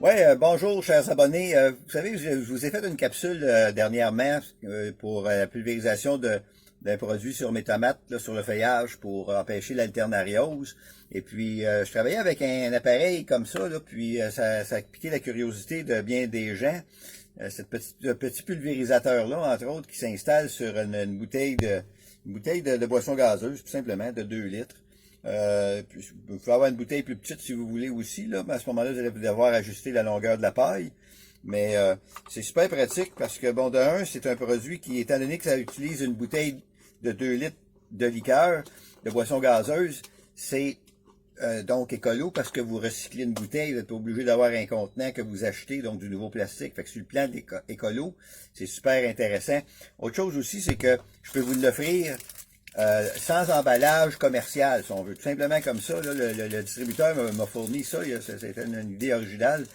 Oui, bonjour chers abonnés. Vous savez, je vous ai fait une capsule dernièrement pour la pulvérisation d'un produit sur mes tomates, là, sur le feuillage pour empêcher l'alternariose. Et puis, je travaillais avec un appareil comme ça, là, puis ça a piqué la curiosité de bien des gens. Ce petit pulvérisateur-là, entre autres, qui s'installe sur une bouteille de boisson gazeuse, tout simplement, de 2 litres. Puis, vous pouvez avoir une bouteille plus petite si vous voulez aussi, là, mais à ce moment-là, vous allez devoir ajuster la longueur de la paille. Mais c'est super pratique parce que, bon, de un, c'est un produit qui, étant donné que ça utilise une bouteille de 2 litres de liqueur, de boisson gazeuse, c'est donc écolo parce que vous recyclez une bouteille, vous n'êtes pas obligé d'avoir un contenant que vous achetez, donc du nouveau plastique. Fait que sur le plan écolo, c'est super intéressant. Autre chose aussi, c'est que je peux vous l'offrir sans emballage commercial, si on veut. Tout simplement comme ça, là, le distributeur m'a fourni ça, c'était une idée originale,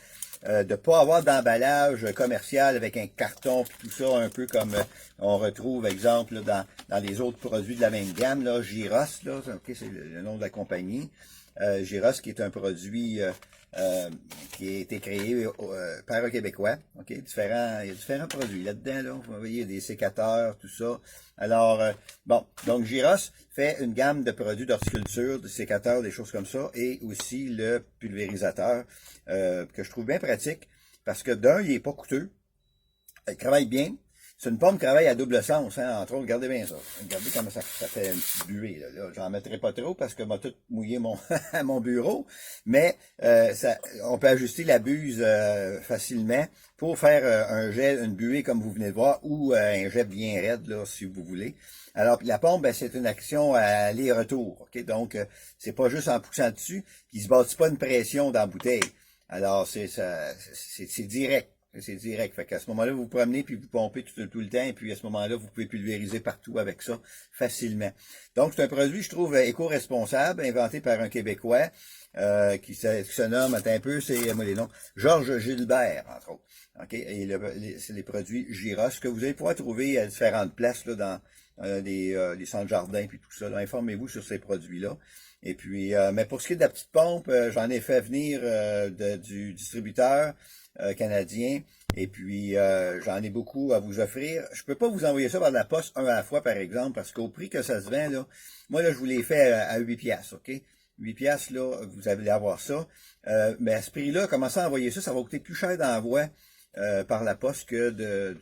de ne pas avoir d'emballage commercial avec un carton puis tout ça, un peu comme on retrouve, exemple, là, dans les autres produits de la même gamme, là, Gyros, là, okay, c'est le nom de la compagnie. Gyros, qui est un produit qui a été créé par un Québécois. Okay? Il y a différents produits là-dedans. Là. Vous voyez, des sécateurs, tout ça. Alors, bon, donc Gyros fait une gamme de produits d'horticulture, des sécateurs, des choses comme ça, et aussi le pulvérisateur, que je trouve bien pratique, parce que d'un, il n'est pas coûteux, il travaille bien. C'est une pomme qui travaille à double sens, hein, entre autres, regardez bien ça. Regardez comment ça fait une petite buée. Là. J'en mettrai pas trop parce que m'a tout mouillé mon bureau, mais on peut ajuster la buse facilement pour faire un jet, une buée comme vous venez de voir, ou un jet bien raide, là, si vous voulez. Alors, la pompe, ben, c'est une action à aller-retour. Okay? Donc, c'est pas juste en poussant dessus, puis il se bâtit pas une pression dans la bouteille. Alors, c'est direct. C'est direct. Fait qu'à ce moment-là, vous vous promenez puis vous pompez tout le temps. Et puis à ce moment-là, vous pouvez pulvériser partout avec ça facilement. Donc, c'est un produit, je trouve, éco-responsable, inventé par un Québécois qui se nomme, attends un peu, c'est moi les noms, Georges Gilbert, entre autres. Okay? Et c'est les produits Gyros que vous allez pouvoir trouver à différentes places là, dans les centres jardins puis tout ça. Informez-vous sur ces produits-là. Et puis, mais pour ce qui est de la petite pompe, j'en ai fait venir du distributeur canadien. Et puis, j'en ai beaucoup à vous offrir. Je peux pas vous envoyer ça par la poste un à la fois, par exemple, parce qu'au prix que ça se vend, là, moi, là, je vous l'ai fait à 8 piastres, OK? 8 piastres, là, vous allez avoir ça. Mais à ce prix-là, commencer à envoyer ça, ça va coûter plus cher d'envoi par la poste que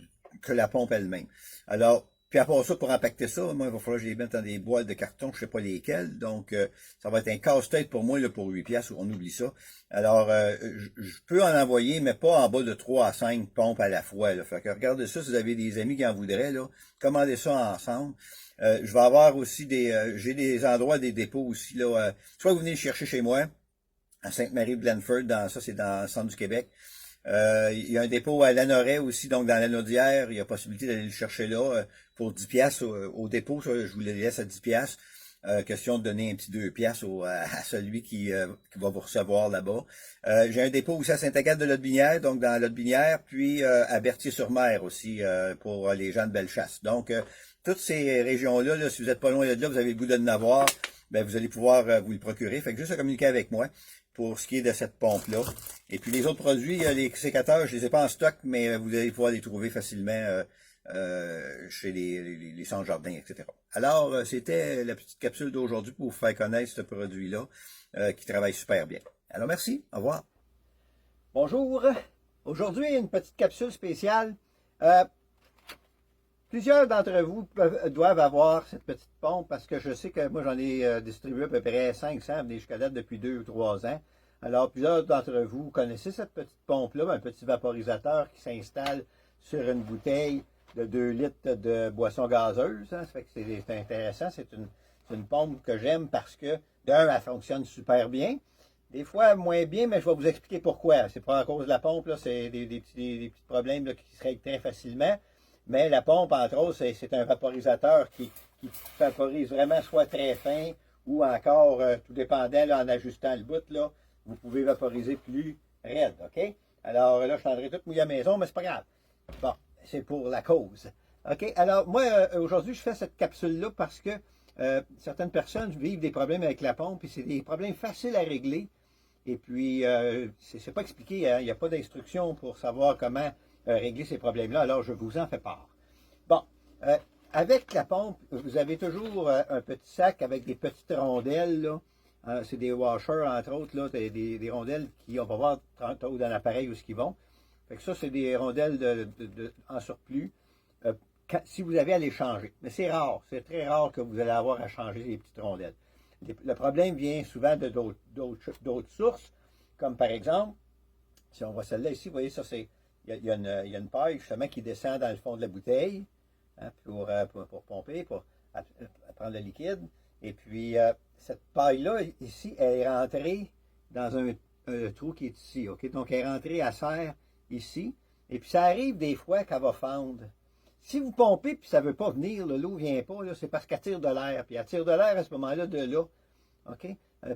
la pompe elle-même. Alors, puis à part ça, pour impacter ça, moi, il va falloir que je les mette dans des boîtes de carton, je sais pas lesquelles. Donc, ça va être un casse-tête pour moi là, pour 8 piastres, on oublie ça. Alors, je peux en envoyer, mais pas en bas de 3 à 5 pompes à la fois. Là. Fait que regardez ça, si vous avez des amis qui en voudraient, là, commandez ça ensemble. Je vais avoir aussi j'ai des endroits, des dépôts aussi, là. Soit vous venez le chercher chez moi, à Sainte-Marie-de-Blanford, ça c'est dans le centre du Québec. Il y a un dépôt à Lanoret aussi, donc dans l'Anaudière, il y a possibilité d'aller le chercher là pour 10 piastres au dépôt, ça, je vous le laisse à 10 piastres. Question de donner un petit 2 piastres à celui qui va vous recevoir là-bas. J'ai un dépôt aussi à Saint-Agathe de Lotbinière, donc dans Lotbinière, puis à Berthier-sur-Mer aussi pour les gens de Bellechasse. Donc, toutes ces régions-là, là, si vous n'êtes pas loin de là, vous avez le goût de l'avoir, ben vous allez pouvoir vous le procurer. Fait que juste à communiquer avec moi pour ce qui est de cette pompe-là. Et puis les autres produits, les sécateurs, je les ai pas en stock, mais vous allez pouvoir les trouver facilement chez les centres jardins, etc. Alors, c'était la petite capsule d'aujourd'hui pour vous faire connaître ce produit-là qui travaille super bien. Alors, merci. Au revoir. Bonjour. Aujourd'hui, une petite capsule spéciale. Plusieurs d'entre vous doivent avoir cette petite pompe parce que je sais que moi, j'en ai distribué à peu près 500 des jusqu'à date depuis 2 ou 3 ans. Alors, plusieurs d'entre vous connaissez cette petite pompe-là, un petit vaporisateur qui s'installe sur une bouteille de 2 litres de boisson gazeuse. Hein. Ça fait que c'est intéressant. C'est une pompe que j'aime parce que, d'un, elle fonctionne super bien. Des fois, moins bien, mais je vais vous expliquer pourquoi. C'est pas à cause de la pompe, là, c'est des petits problèmes là, qui se règlent très facilement. Mais la pompe, entre autres, c'est un vaporisateur qui vaporise vraiment soit très fin ou encore, tout dépendant, là, en ajustant le bout, là, vous pouvez vaporiser plus raide, OK? Alors là, je tendrai tout mouillé à la maison, mais c'est pas grave. Bon, c'est pour la cause. OK? Alors, moi, aujourd'hui, je fais cette capsule-là parce que certaines personnes vivent des problèmes avec la pompe, et c'est des problèmes faciles à régler. Et puis, c'est pas expliqué, hein, il n'y a pas d'instruction pour savoir comment régler ces problèmes-là, alors je vous en fais part. Bon, avec la pompe, vous avez toujours un petit sac avec des petites rondelles, là. C'est des washers, entre autres, là, des rondelles qui, on va voir tantôt dans l'appareil où ce qu'ils vont. Fait que ça, c'est des rondelles en surplus. Si vous avez à les changer. Mais c'est rare, c'est très rare que vous allez avoir à changer les petites rondelles. Le problème vient souvent de d'autres sources, comme par exemple, si on voit celle-là ici, vous voyez, ça c'est, il y a une paille justement qui descend dans le fond de la bouteille, hein, pour pomper, pour prendre le liquide. Et puis, cette paille-là, ici, elle est rentrée dans un trou qui est ici, OK? Donc, elle est rentrée à serre ici. Et puis, ça arrive des fois qu'elle va fendre. Si vous pompez puis ça ne veut pas venir, l'eau ne vient pas, c'est parce qu'elle tire de l'air. Puis elle tire de l'air à ce moment-là de là. OK?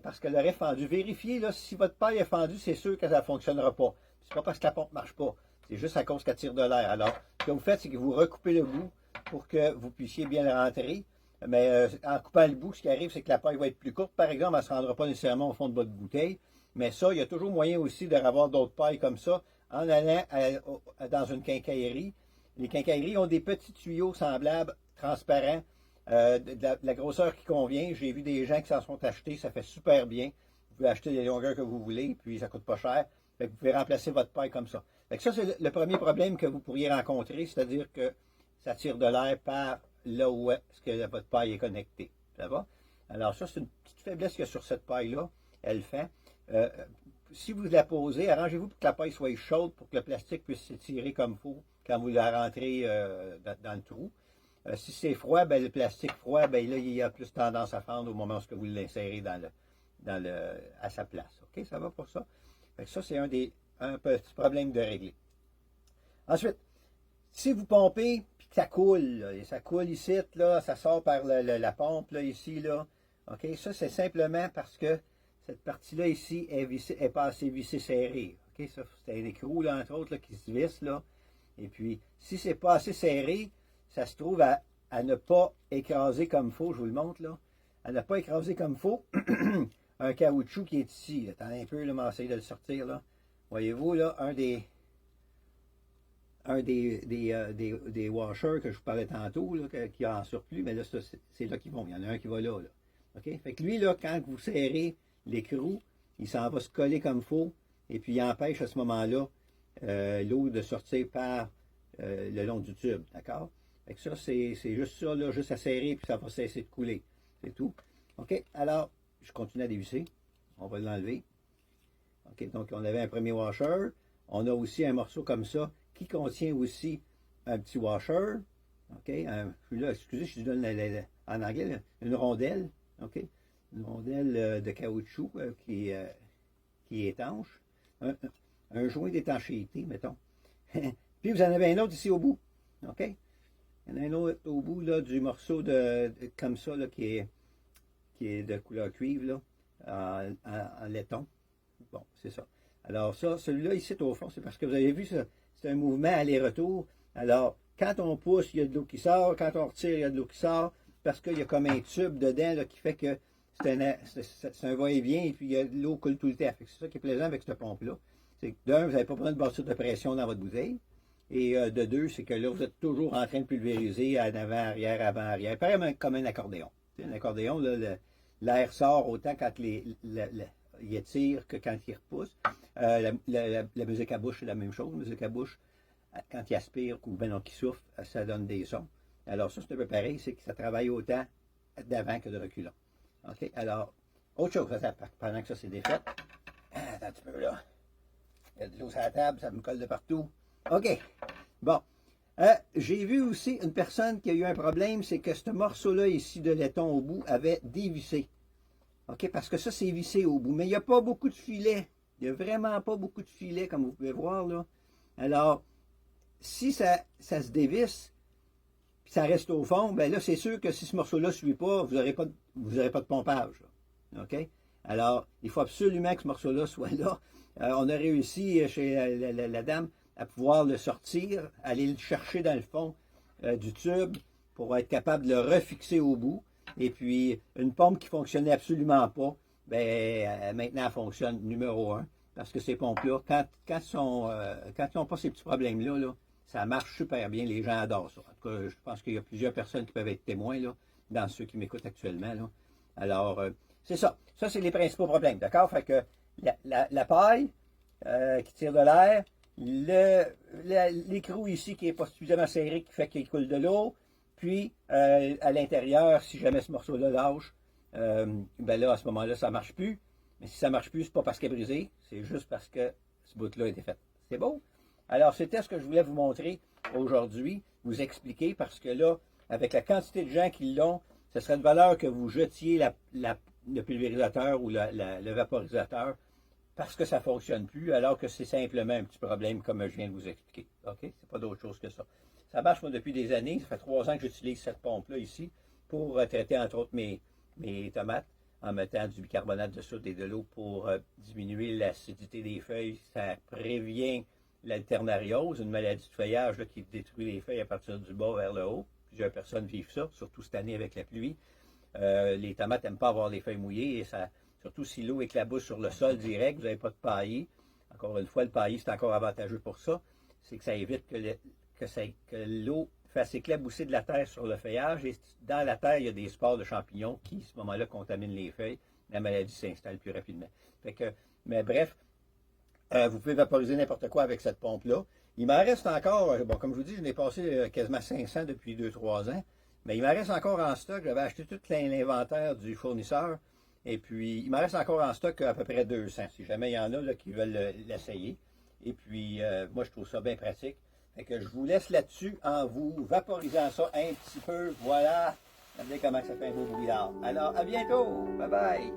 Parce qu'elle aurait fendu. Vérifiez, là, si votre paille est fendue, c'est sûr que ça ne fonctionnera pas. C'est pas parce que la pompe ne marche pas. C'est juste à cause qu'elle tire de l'air. Alors, ce que vous faites, c'est que vous recoupez le bout pour que vous puissiez bien le rentrer. Mais en coupant le bout, ce qui arrive, c'est que la paille va être plus courte. Par exemple, elle ne se rendra pas nécessairement au fond de votre bouteille. Mais ça, il y a toujours moyen aussi d'avoir d'autres pailles comme ça en allant dans une quincaillerie. Les quincailleries ont des petits tuyaux semblables, transparents, de la grosseur qui convient. J'ai vu des gens qui s'en sont achetés, ça fait super bien. Vous pouvez acheter les longueurs que vous voulez, puis ça ne coûte pas cher. Fait que vous pouvez remplacer votre paille comme ça. Fait que ça, c'est le premier problème que vous pourriez rencontrer, c'est-à-dire que ça tire de l'air par là où est-ce que votre paille est connectée. Ça va? Alors ça, c'est une petite faiblesse qu'il y a sur cette paille-là. Elle fait. Si vous la posez, arrangez-vous pour que la paille soit chaude pour que le plastique puisse s'étirer comme il faut quand vous la rentrez dans le trou. Si c'est froid, ben, le plastique froid, ben, là, il a plus tendance à fendre au moment où vous l'insérez à sa place. OK? Ça va pour ça? Fait que ça, c'est un petit problème de régler. Ensuite, si vous pompez puis que ça coule, là, et ça coule ici, là, ça sort par la pompe là, ici, là. OK? Ça, c'est simplement parce que cette partie-là ici est pas assez vissée serrée. OK? Ça, c'est un écrou, là, entre autres, là, qui se visse, là. Et puis, si c'est pas assez serré, ça se trouve à ne pas écraser comme il faut. Je vous le montre, là. À ne pas écraser comme il faut. Un caoutchouc qui est ici. Attendez un peu, là, mais essayer de le sortir, là. Voyez-vous, là, un des washers que je vous parlais tantôt, là, qui a en surplus, mais là, c'est là qu'ils vont. Il y en a un qui va là, là. OK? Fait que lui, là, quand vous serrez l'écrou, il s'en va se coller comme il faut, et puis il empêche à ce moment-là l'eau de sortir par le long du tube, d'accord? Fait que ça, c'est juste ça, là, juste à serrer, puis ça va cesser de couler. C'est tout. OK? Alors, je continue à dévisser. On va l'enlever. OK? Donc, on avait un premier washer. On a aussi un morceau comme ça qui contient aussi un petit washer. OK? Là, excusez, je donne en anglais, là, une rondelle. OK? Une rondelle de caoutchouc qui est étanche. Un joint d'étanchéité, mettons. Puis vous en avez un autre ici au bout. OK? Il y en a un autre au bout là, du morceau comme ça là, qui est de couleur cuivre là, en laiton. Bon, c'est ça. Alors ça, celui-là ici au fond, c'est parce que vous avez vu, c'est un mouvement aller-retour. Alors, quand on pousse, il y a de l'eau qui sort. Quand on retire, il y a de l'eau qui sort. Parce qu'il y a comme un tube dedans là, qui fait que c'est un va-et-vient et puis l'eau coule tout le temps. C'est ça qui est plaisant avec cette pompe-là. C'est que d'un, vous n'avez pas besoin de bâtir de pression dans votre bouteille. Et de deux, c'est que là, vous êtes toujours en train de pulvériser en avant, arrière. Pareil comme un accordéon. Un accordéon, l'air sort autant quand il étire que quand il repousse. La musique à bouche, c'est la même chose. La musique à bouche, quand il aspire ou bien qu'il souffle, ça donne des sons. Alors ça, c'est un peu pareil, c'est que ça travaille autant d'avant que de reculant. OK? Alors, autre chose, pendant que ça c'est défait. Attends un petit peu là. Il y a de l'eau sur la table, ça me colle de partout. OK. Bon. J'ai vu aussi une personne qui a eu un problème, c'est que ce morceau-là ici de laiton au bout avait dévissé. OK? Parce que ça, c'est vissé au bout. Mais il n'y a pas beaucoup de filets. Il n'y a vraiment pas beaucoup de filets, comme vous pouvez voir là. Alors, si ça se dévisse, puis ça reste au fond, bien là, c'est sûr que si ce morceau-là ne suit pas, vous n'aurez pas de pompage. Là. OK? Alors, il faut absolument que ce morceau-là soit là. On a réussi chez la dame à pouvoir le sortir, aller le chercher dans le fond du tube pour être capable de le refixer au bout. Et puis, une pompe qui ne fonctionnait absolument pas, maintenant, elle fonctionne numéro un. Parce que ces pompes-là, quand ils n'ont pas ces petits problèmes-là, là, ça marche super bien. Les gens adorent ça. En tout cas, je pense qu'il y a plusieurs personnes qui peuvent être témoins là, dans ceux qui m'écoutent actuellement. Là. Alors, c'est ça. Ça, c'est les principaux problèmes. D'accord? Fait que la paille qui tire de l'air, l'écrou ici qui n'est pas suffisamment serré qui fait qu'il coule de l'eau, puis à l'intérieur, si jamais ce morceau-là lâche, ben là, à ce moment-là, ça ne marche plus. Mais si ça ne marche plus, ce n'est pas parce qu'elle est brisée, c'est juste parce que ce bout-là a été fait. C'est beau? Alors, c'était ce que je voulais vous montrer aujourd'hui, vous expliquer, parce que là, avec la quantité de gens qui l'ont, ce serait de valeur que vous jetiez le pulvérisateur ou le vaporisateur parce que ça ne fonctionne plus, alors que c'est simplement un petit problème comme je viens de vous expliquer. OK? C'est pas d'autre chose que ça. Ça marche, moi, depuis des années. Ça fait 3 ans que j'utilise cette pompe-là ici pour traiter, entre autres, mes tomates en mettant du bicarbonate de soude et de l'eau pour diminuer l'acidité des feuilles. Ça prévient l'alternariose, une maladie de feuillage là, qui détruit les feuilles à partir du bas vers le haut. Plusieurs personnes vivent ça, surtout cette année avec la pluie. Les tomates n'aiment pas avoir les feuilles mouillées, et ça, surtout si l'eau éclabousse sur le sol direct, vous n'avez pas de paillis. Encore une fois, le paillis, c'est encore avantageux pour ça. C'est que ça évite que l'eau fasse éclabousser de la terre sur le feuillage. Et dans la terre, il y a des spores de champignons qui, à ce moment-là, contaminent les feuilles. La maladie s'installe plus rapidement. Fait que, mais bref, vous pouvez vaporiser n'importe quoi avec cette pompe-là. Il m'en reste encore, bon, comme je vous dis, je n'ai passé quasiment 500 depuis 2-3 ans. Mais il m'en reste encore en stock. J'avais acheté tout l'inventaire du fournisseur. Et puis, il m'en reste encore en stock à peu près 200. Si jamais il y en a là, qui veulent l'essayer. Et puis, moi, je trouve ça bien pratique. Fait que je vous laisse là-dessus en vous vaporisant ça un petit peu. Voilà. Regardez comment ça fait un beau brouillard. Alors, à bientôt. Bye bye.